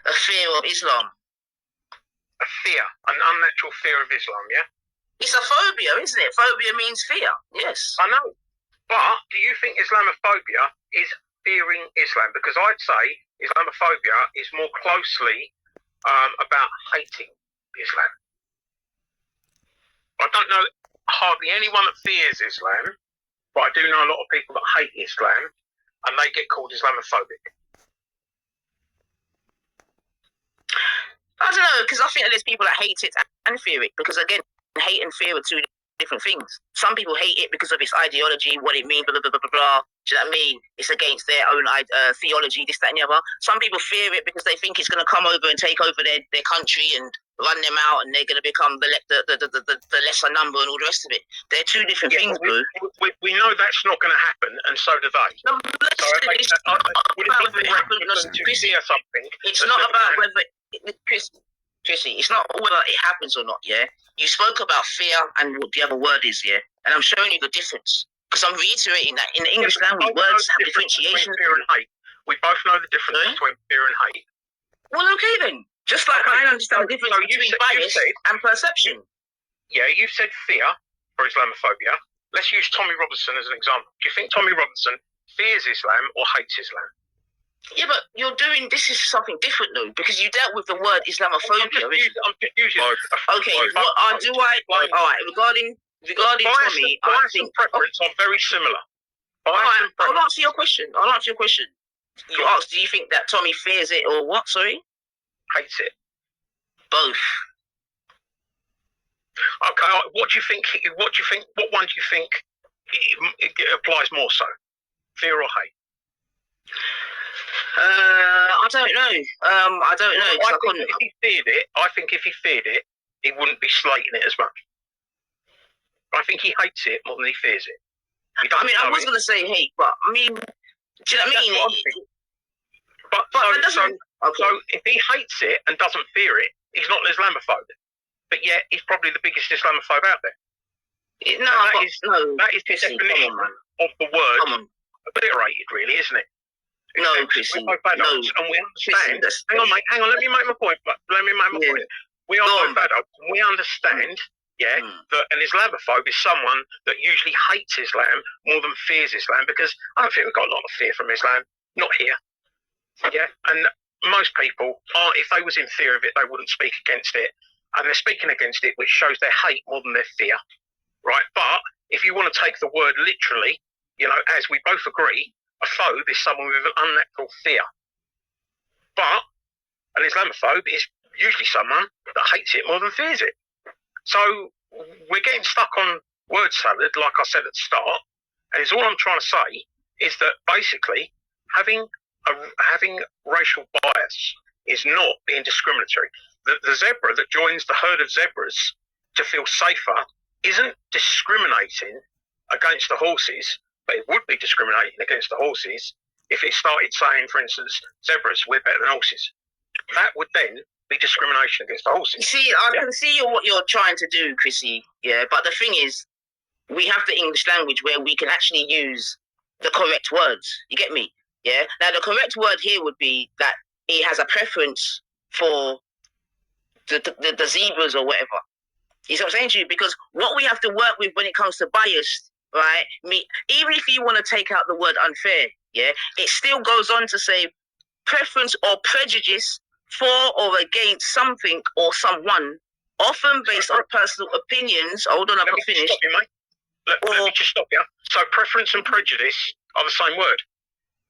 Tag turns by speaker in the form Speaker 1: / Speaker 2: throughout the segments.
Speaker 1: A fear of Islam.
Speaker 2: A fear, an unnatural fear of Islam, yeah?
Speaker 1: It's a phobia, isn't it? Phobia means fear, yes.
Speaker 2: I know. But do you think Islamophobia is fearing Islam? Because I'd say Islamophobia is more closely about hating Islam. I don't know hardly anyone that fears Islam, but I do know a lot of people that hate Islam, and they get called Islamophobic.
Speaker 1: I don't know, because I think there's people that hate it and fear it, because again, hate and fear are two different things. Some people hate it because of its ideology, what it means, blah, blah, blah, blah, blah. Do you know what I mean? It's against their own theology, this, that, and the other. Some people fear it because they think it's going to come over and take over their country and run them out, and they're going to become the lesser number and all the rest of it. They're two different things, bro.
Speaker 2: We know that's not going to happen, and so do they.
Speaker 1: No, it's not about whether it happens. It's not about whether... Chrissy, it's not whether it happens or not, yeah? You spoke about fear and what the other word is, yeah? And I'm showing you the difference. Because I'm reiterating that in the English language, words have differentiation.
Speaker 2: Fear and hate. We both know the difference between fear and hate.
Speaker 1: Well, okay then. Just like I understand the difference between bias and perception.
Speaker 2: Yeah, you said fear for Islamophobia. Let's use Tommy Robinson as an example. Do you think Tommy Robinson fears Islam or hates Islam?
Speaker 1: Yeah, but you're doing, this is something different though, because you dealt with the word Islamophobia.
Speaker 2: I'm just using
Speaker 1: okay, all right, regarding Tommy,
Speaker 2: bias and preference are very similar.
Speaker 1: I'll answer your question. You asked, do you think that Tommy fears it or what, sorry?
Speaker 2: Hates it.
Speaker 1: Both.
Speaker 2: Okay, what one do you think it applies more so? Fear or hate?
Speaker 1: I don't know. I don't know.
Speaker 2: I think if he feared it, he wouldn't be slating it as much. I think he hates it more than he fears it.
Speaker 1: I was going to say hate, but I mean, do you know what I mean?
Speaker 2: So if he hates it and doesn't fear it, he's not an Islamophobe. But yet, he's probably the biggest Islamophobe out there. That is the definition of the word obliterated, really, isn't it?
Speaker 1: No, Chrissy.
Speaker 2: We're both adults, and we understand. Hang on, mate. Let me make my point. We are both adults, and we understand, that an Islamophobe is someone that usually hates Islam more than fears Islam, because I don't think we've got a lot of fear from Islam. Not here. Yeah, and most people are. If they was in fear of it, they wouldn't speak against it, and they're speaking against it, which shows their hate more than their fear, right? But if you want to take the word literally, as we both agree, a phobe is someone with an unnatural fear. But an Islamophobe is usually someone that hates it more than fears it. So we're getting stuck on word salad, like I said at the start, and all I'm trying to say is that basically having racial bias is not being discriminatory. The zebra that joins the herd of zebras to feel safer isn't discriminating against the horses, but it would be discriminating against the horses if it started saying, for instance, zebras, we're better than horses. That would then be discrimination against the horses.
Speaker 1: You see, I can see what you're trying to do, Chrissy, but the thing is, we have the English language where we can actually use the correct words. You get me? Yeah? Now, the correct word here would be that he has a preference for the zebras or whatever. You see what I'm saying to you? Because what we have to work with when it comes to bias, right? Even if you want to take out the word unfair, it still goes on to say preference or prejudice for or against something or someone, often based on personal opinions. Hold on, I've got to finish.
Speaker 2: Let me just stop you. So preference and prejudice are the same word?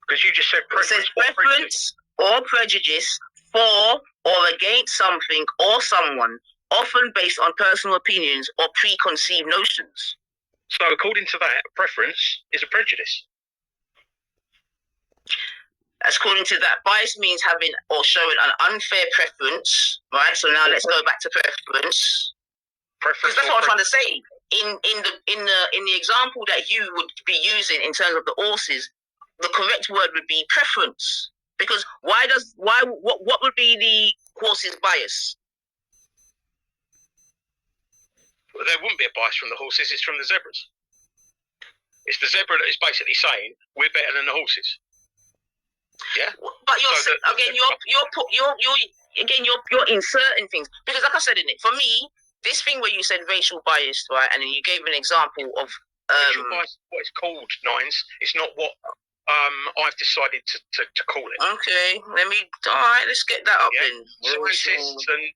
Speaker 2: Because you just said preference.
Speaker 1: It says preference or prejudice for or against something or someone, often based on personal opinions or preconceived notions.
Speaker 2: So according to that, preference is a prejudice.
Speaker 1: According to that, bias means having or showing an unfair preference, right? So now let's go back to preference. Because that's what I'm trying to say. In the example that you would be using in terms of the horses, the correct word would be preference. Because what would be the horse's bias?
Speaker 2: Well, there wouldn't be a bias from the horses, it's from the zebras. It's the zebra that is basically saying, we're better than the horses. Yeah.
Speaker 1: But you're inserting things because, like I said in it, for me, this thing where you said racial bias, right, and then you gave an example of
Speaker 2: racial bias, what it's called, Nines. It's not what I've decided to call it.
Speaker 1: Okay, all right, let's get that up then.
Speaker 2: Scientists and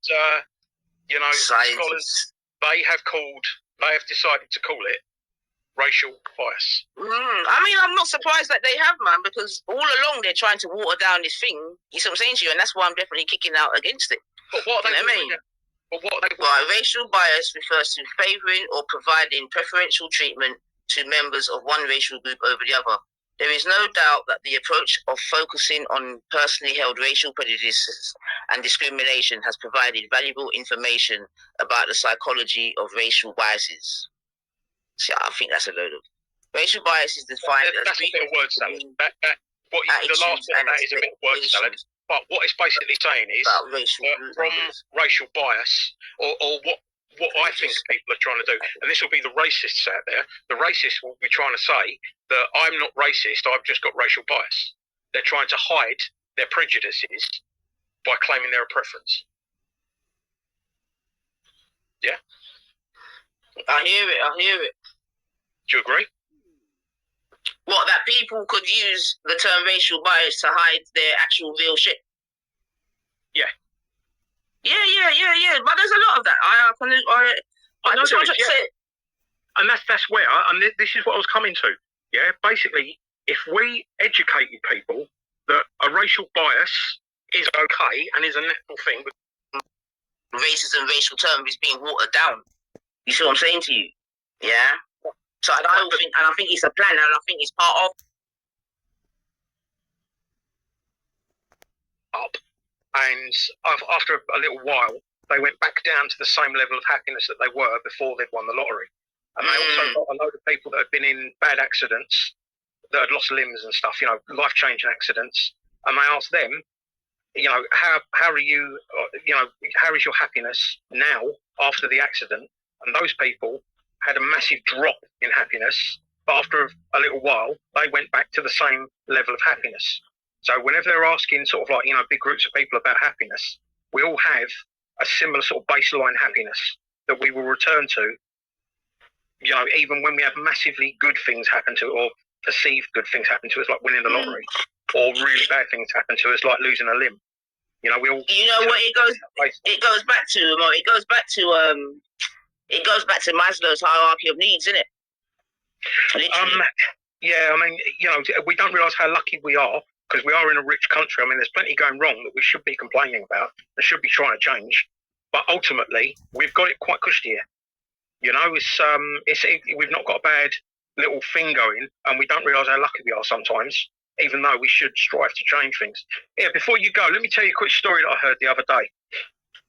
Speaker 2: scholars, they have decided to call it racial bias.
Speaker 1: I mean, I'm not surprised that they have, man, because all along they're trying to water down this thing. You see what I'm saying to you, and that's why I'm definitely kicking out against it.
Speaker 2: But what are they?
Speaker 1: Racial bias refers to favouring or providing preferential treatment to members of one racial group over the other. There is no doubt that the approach of focusing on personally held racial prejudices and discrimination has provided valuable information about the psychology of racial biases. See, I think that's a load of... Racial bias is defined as...
Speaker 2: That's a bit of word salad. The last one of that is a bit of word salad. But what it's basically saying is that from racial bias, or what I think people are trying to do, and this will be the racists out there, the racists will be trying to say that I'm not racist, I've just got racial bias. They're trying to hide their prejudices by claiming they're a preference. Yeah?
Speaker 1: I hear it.
Speaker 2: Do you agree?
Speaker 1: What, that people could use the term racial bias to hide their actual real shit?
Speaker 2: Yeah.
Speaker 1: Yeah. But there's a lot of that. I just want to say...
Speaker 2: And that's where, and this is what I was coming to. Yeah, basically, if we educated people that a racial bias is okay and is a natural thing...
Speaker 1: Racism, racial term is being watered down. You see what I'm saying to you? Yeah? So I think it's a plan, and I think it's part of...
Speaker 2: And after a little while, they went back down to the same level of happiness that they were before they'd won the lottery. And they also got a load of people that had been in bad accidents, that had lost limbs and stuff, life-changing accidents. And they asked them, how are you, how is your happiness now after the accident? And those people had a massive drop in happiness, but after a little while, they went back to the same level of happiness. So whenever they're asking sort of big groups of people about happiness, we all have a similar sort of baseline happiness that we will return to, even when we have massively good things happen to, or perceived good things happen to us, like winning the lottery, or really bad things happen to us, like losing a limb. We all.
Speaker 1: It goes back to Maslow's hierarchy of needs, isn't it? Literally.
Speaker 2: Yeah, I mean, we don't realise how lucky we are, because we are in a rich country. I mean, there's plenty going wrong that we should be complaining about and should be trying to change. But ultimately, we've got it quite cushy here. We've not got a bad little thing going, and we don't realise how lucky we are sometimes, even though we should strive to change things. Yeah, before you go, let me tell you a quick story that I heard the other day.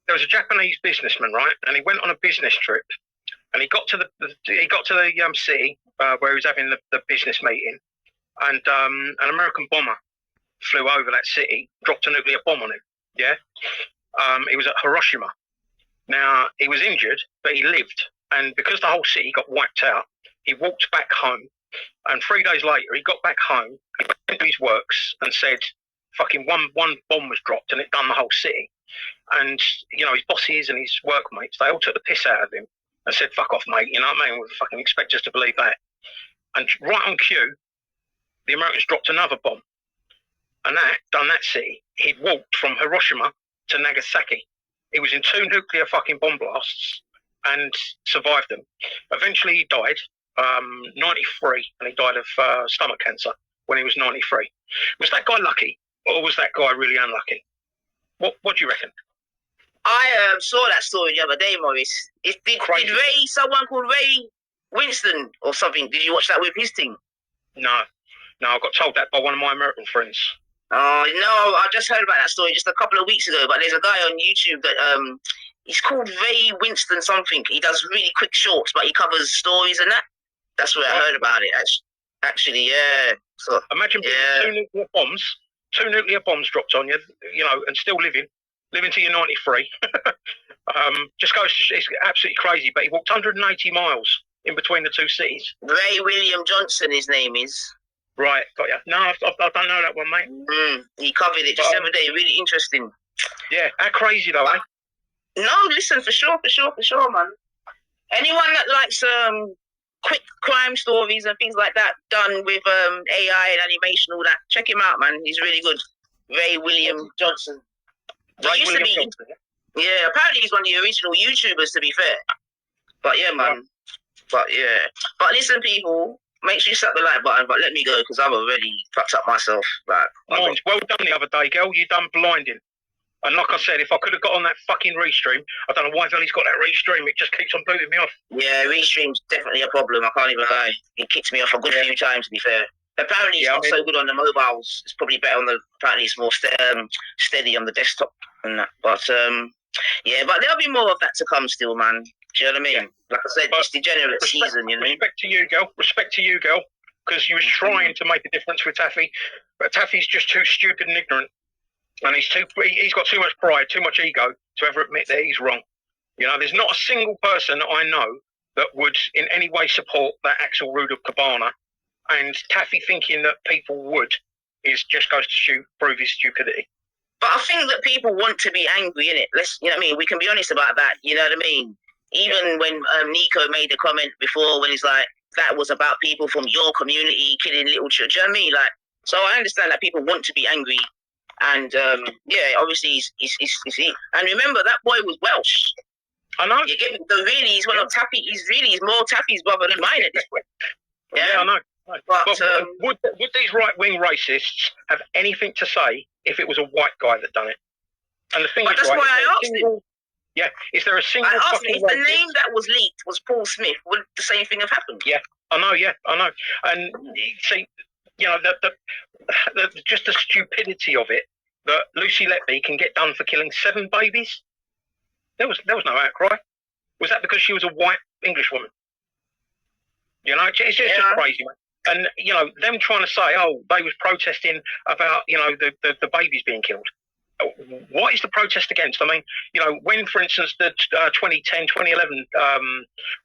Speaker 2: There was a Japanese businessman, right, and he went on a business trip, and he got to the city where he was having the business meeting, and an American bomber flew over that city, dropped a nuclear bomb on him. Yeah, he was at Hiroshima. Now he was injured, but he lived, and because the whole city got wiped out, he walked back home. And 3 days later, he got back home, he went to his works and said, fucking one bomb was dropped and it done the whole city. And, his bosses and his workmates, they all took the piss out of him and said, fuck off, mate, you know what I mean? We fucking expect us to believe that. And right on cue, the Americans dropped another bomb. And that done that city. He'd walked from Hiroshima to Nagasaki. He was in 2 nuclear fucking bomb blasts and survived them. Eventually he died. 93, and he died of stomach cancer when he was 93. Was that guy lucky, or was that guy really unlucky? What do you reckon?
Speaker 1: I saw that story the other day, Maurice. Did someone called Ray Winston or something, did you watch that with his team?
Speaker 2: No, I got told that by one of my American friends.
Speaker 1: Oh, no, I just heard about that story just a couple of weeks ago, but there's a guy on YouTube that, he's called Ray Winston something. He does really quick shorts, but he covers stories and that. That's where I heard about it, actually, yeah. So,
Speaker 2: imagine being 2 nuclear bombs dropped on you, and still living till you're 93. Just goes to, it's absolutely crazy, but he walked 180 miles in between the 2 cities.
Speaker 1: Ray William Johnson, his name is.
Speaker 2: Right, got you. No, I don't know that one, mate.
Speaker 1: He covered it just the other day. Really interesting.
Speaker 2: Yeah, how crazy though, eh?
Speaker 1: No, listen, for sure, man. Anyone that likes quick crime stories and things like that done with AI and animation, all that, check him out, man. He's really good. Ray William Johnson. Johnson. Yeah, apparently he's one of the original YouTubers, to be fair. But yeah, man. But listen, people, make sure you slap the like button. But let me go because I've already fucked up myself. Like,
Speaker 2: nice. Well done the other day, girl. You done blinding. And like I said, if I could have got on that fucking restream, I don't know why Valley's got that restream. It just keeps on booting me off. Yeah, restream's definitely a problem. I can't even lie. It kicks me off a good few times, to be fair. Apparently, it's not so good on the mobiles. It's probably better on the. Apparently, it's more steady on the desktop and that. But yeah, but there'll be more of that to come still, man. Do you know what I mean? Yeah. Like I said, it's degenerate season. You know. Respect to you, girl. Because you was trying to make a difference with Taffy, but Taffy's just too stupid and ignorant. And he's got too much pride, too much ego to ever admit that he's wrong. You know, there's not a single person I know that would in any way support that Axel Rude of Cabana. And Taffy thinking that people would just goes to prove his stupidity.
Speaker 1: But I think that people want to be angry, innit? You know what I mean? We can be honest about that. You know what I mean? Even when Nico made the comment before, when he's like, that was about people from your community killing little children. Do you know what I mean? Like, so I understand that people want to be angry. And yeah, obviously he's and remember that boy was Welsh.
Speaker 2: I know.
Speaker 1: You get me? So really, he's one of Taffy. He's more Taffy's brother than mine at this point.
Speaker 2: Yeah, I know. But would these right-wing racists have anything to say if it was a white guy that done it? And the thing is,
Speaker 1: that's why I asked him.
Speaker 2: Yeah, is there a single?
Speaker 1: I asked him if the name that was leaked was Paul Smith. Would the same thing have happened?
Speaker 2: Yeah, I know. Yeah, I know. And see, you know, just the stupidity of it, that Lucy Letby can get done for killing 7 babies. There was no outcry. Was that because she was a white English woman? You know, it's just crazy, man. And, you know, them trying to say, oh, they was protesting about, you know, the babies being killed. What is the protest against? I mean, you know, when, for instance, the 2010, 2011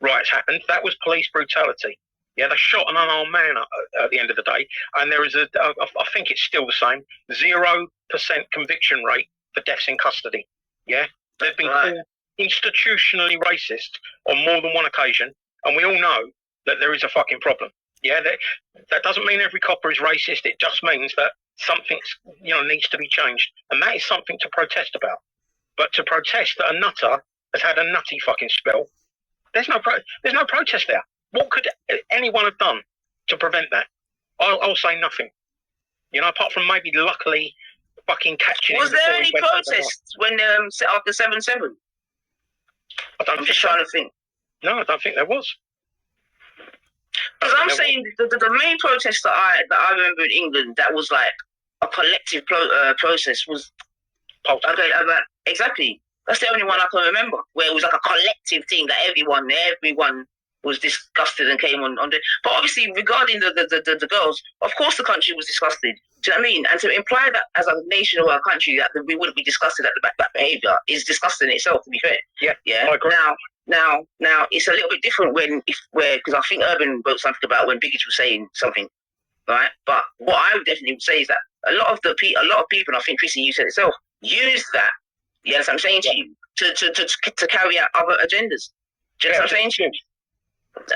Speaker 2: riots happened, that was police brutality. Yeah, they shot an unarmed man at the end of the day, and there is I think it's still the same, 0% conviction rate for deaths in custody. Yeah, they've been called institutionally racist on more than one occasion, and we all know that there is a fucking problem. Yeah, that doesn't mean every copper is racist. It just means that something, you know, needs to be changed, and that is something to protest about. But to protest that a nutter has had a nutty fucking spell, there's no protest there. What could anyone have done to prevent that? I'll say nothing. You know, apart from maybe luckily fucking catching.
Speaker 1: Was there any protests when after 7/7? I'm just trying to think.
Speaker 2: No, I don't think there was.
Speaker 1: Because I'm saying the main protest that I remember in England that was like a collective process was exactly. That's the only one I can remember where it was like a collective thing that everyone was disgusted and came on. But obviously, regarding the girls, of course the country was disgusted. Do you know what I mean? And to imply that as a nation or a country that we wouldn't be disgusted at that behaviour is disgusting in itself, to be fair.
Speaker 2: Yeah. I agree.
Speaker 1: Now, it's a little bit different because I think Urban wrote something about when Biggs was saying something, right? But what I would definitely say is that a lot of people, and I think Chrissy, you said it yourself, use that. Yes, I'm saying to you to carry out other agendas. Do you know what I'm saying to you?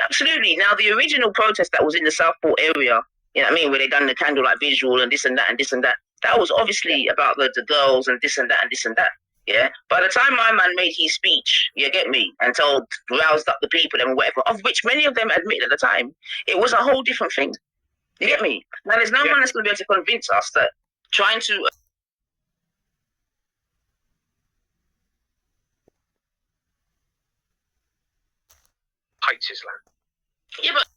Speaker 1: Absolutely. Now, the original protest that was in the Southport area, you know what I mean, where they done the candlelight visual and this and that and this and that, that was obviously about the girls and this and that and this and that. Yeah. By the time my man made his speech, you get me, and roused up the people and whatever, of which many of them admitted at the time, it was a whole different thing. You get me? Now, there's no one that's going to be able to convince us that trying to
Speaker 2: hates Islam.
Speaker 1: Yeah, but